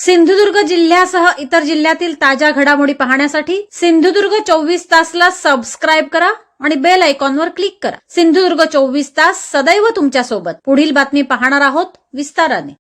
सिंधुदुर्ग जिल्ह्यासह इतर जिल्ह्यातील ताज्या घडामोडी पाहण्यासाठी सिंधुदुर्ग 24 तासला सबस्क्राइब करा आणि बेल आयकॉनवर क्लिक करा। सिंधुदुर्ग 24 तास सदैव तुमच्या सोबत। पुढील बातमी पाहणार आहोत विस्ताराने।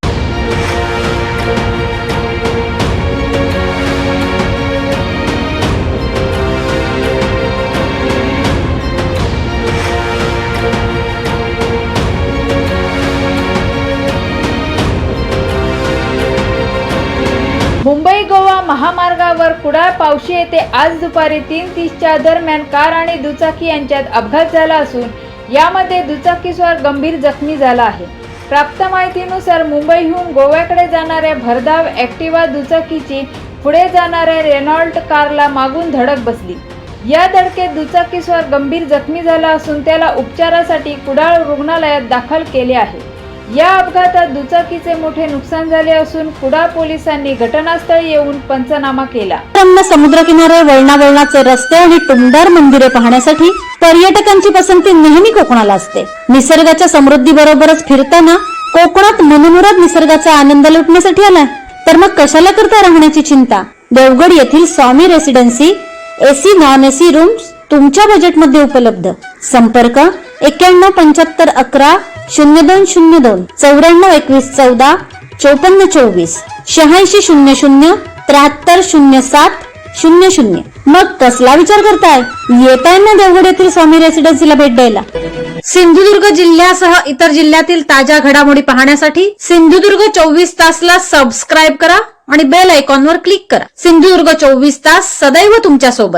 मुंबई गोवा महामार्गावर कुडाळ पावशी येथे आज दुपारी 3:30च्या दरम्यान कार आणि दुचाकी यांच्यात अपघात झाला असून यामध्ये दुचाकीस्वार गंभीर जखमी झाला आहे। प्राप्त माहितीनुसार मुंबईहून गोव्याकडे जाणाऱ्या भरधाव ॲक्टिवा दुचाकीची पुढे जाणाऱ्या रेनॉल्ट कारला मागून धडक बसली। या धडकेत दुचाकीस्वार गंभीर जखमी झाला असून त्याला उपचारासाठी कुडाळ रुग्णालयात दाखल केले आहे। या अपघातात दुचाकीचे मोठे नुकसान झाले असून कुडाळ पोलिसांनी घटनास्थळी येऊन पंचनामा केला। समुद्रकिनारे वळणावळणाचे रस्ते आणि टुमदार मंदिरे पाहण्यासाठी पर्यटकांची पसंती नेहमी कोकणाला असते। निसर्गाच्या समृद्धी बरोबरच फिरताना कोकणात मनमुराद निसर्गाचा आनंद लुटण्यासाठी आलाय तर मग कशाला करता राहण्याची चिंता। देवगड येथील Swami residency AC non AC rooms तुमच्या बजेटमध्ये उपलब्ध। संपर्क 917511 0202 942114 5424 8600 730700। मग कसला विचार करताय, येताय ना देवगड येथील स्वामी रेसिडेन्सीला भेट द्यायला। सिंधुदुर्ग जिल्ह्यासह इतर जिल्ह्यातील ताज्या घडामोडी पाहण्यासाठी सिंधुदुर्ग 24 तासला सबस्क्राइब करा आणि बेल आयकॉनवर क्लिक करा। सिंधुदुर्ग 24 तास सदैव तुमच्या सोबत।